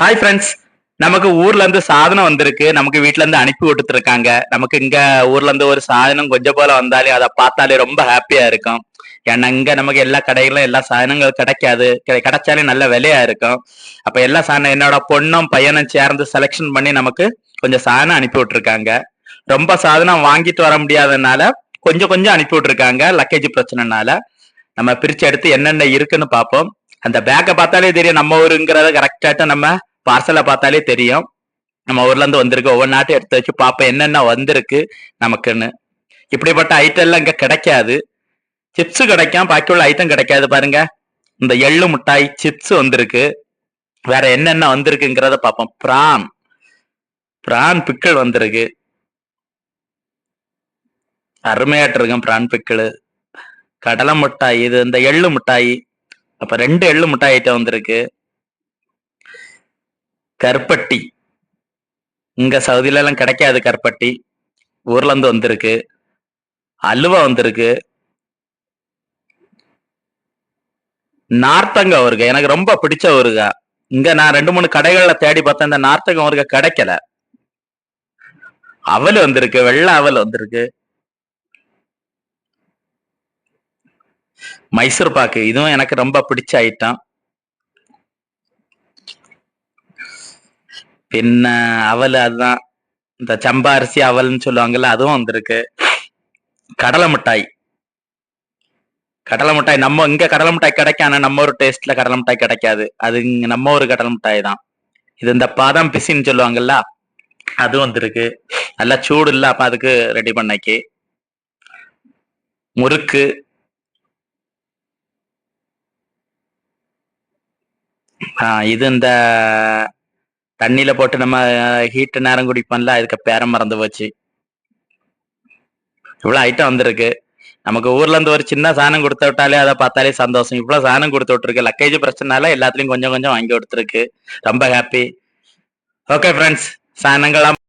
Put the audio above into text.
Hi friends. நமக்கு ஊர்ல இருந்து சாதனம் வந்திருக்கு. நமக்கு வீட்ல இருந்து அனுப்பி விட்டுருக்காங்க. நமக்கு இங்க ஊர்ல இருந்து ஒரு சாதனம் கொஞ்சம் போல வந்தாலே அதை பார்த்தாலே ரொம்ப ஹாப்பியா இருக்கும். ஏன்னா இங்க நமக்கு எல்லா கடைகளும் எல்லா சாதனங்களும் கிடைக்காது. கிடைச்சாலே நல்ல விலையா இருக்கும். அப்ப எல்லா சாதனம் என்னோட பொண்ணும் பையனும் சேர்ந்து செலெக்ஷன் பண்ணி நமக்கு கொஞ்சம் சாதனம் அனுப்பி விட்டுருக்காங்க. ரொம்ப சாதனம் வாங்கிட்டு வர முடியாதனால கொஞ்சம் கொஞ்சம் அனுப்பி விட்டுருக்காங்க. லக்கேஜ் பிரச்சனைனால நம்ம பிரிச்சு எடுத்து என்னென்ன இருக்குன்னு பார்ப்போம். அந்த பேக்கை பார்த்தாலே தெரியும் நம்ம ஊருங்கிறத கரெக்டாட்ட நம்ம பார்சலை பார்த்தாலே தெரியும். நம்ம ஊர்ல இருந்து வந்திருக்கு. ஒவ்வொரு நாட்டும் எடுத்து வச்சு பார்ப்போம் என்னென்ன வந்திருக்கு நமக்குன்னு. இப்படிப்பட்ட ஐட்டம் எல்லாம் இங்க கிடைக்காது. சிப்ஸ் கிடைக்கும், பாக்கி உள்ள ஐட்டம் கிடைக்காது. பாருங்க, இந்த எள்ளு மிட்டாய் சிப்ஸ் வந்திருக்கு. வேற என்னென்ன வந்திருக்குங்கிறத பார்ப்போம். பிரான் பிரான் பிக்கிள் வந்திருக்கு. அருமையாட்டு இருக்கும் பிரான் பிக்கிள். கடலை மிட்டாய், இது இந்த எள்ளு மிட்டாய். அப்ப 2 எள்ளு மிட்டாய் ஐட்டம் வந்திருக்கு. கருப்பட்டி, இங்க சவுதியில எல்லாம் கிடைக்காது கருப்பட்டி, ஊர்ல இருந்து வந்திருக்கு. அல்வா வந்திருக்கு. நார்த்தங்க ஊறுகாய் எனக்கு ரொம்ப பிடிச்ச ஊறுகாய். இங்க நான் 2 3 கடைகள்ல தேடி பார்த்தேன், இந்த நார்த்தங்க ஊறுகாய் கிடைக்கல. அவல் வந்திருக்கு, வெள்ளை அவல் வந்திருக்கு. மைசூர் பாக்கு, இதுவும் எனக்கு ரொம்ப பிடிச்ச ஐட்டம். பின்ன அவல், அதுதான் இந்த சம்பா அரிசி அவல்னு சொல்லுவாங்கல்ல, அதுவும் வந்திருக்கு. கடலை மிட்டாய், கடலை மிட்டாய் நம்ம இங்க கடலை மிட்டாய் கிடைக்கும். ஆனா நம்ம ஒரு டேஸ்ட்ல கடலை மிட்டாய் கிடைக்காது. அது இங்க நம்ம ஒரு கடலை மிட்டாய் தான். இது இந்த பாதாம் பிசின்னு சொல்லுவாங்கல்ல, அது வந்திருக்கு. நல்லா சூடு இல்ல, அப்ப அதுக்கு ரெடி பண்ணக்கி. முறுக்கு, இது இந்த தண்ணியில போட்டு நம்ம ஹீட் நேரம் குடிப்போம்ல, இதுக்கு பேரம் மறந்து போச்சு. இவ்வளவு ஐட்டம் வந்திருக்கு. நமக்கு ஊர்ல இருந்து ஒரு சின்ன சாணம் கொடுத்து விட்டாலே அதை பார்த்தாலே சந்தோஷம். இவ்வளவு சாணம் கொடுத்து விட்டுருக்கு. லக்கேஜ் பிரச்சனைனால எல்லாத்துலயும் கொஞ்சம் கொஞ்சம் வாங்கி கொடுத்துருக்கு. ரொம்ப ஹாப்பி. Okay friends, சாணங்கள்லாம்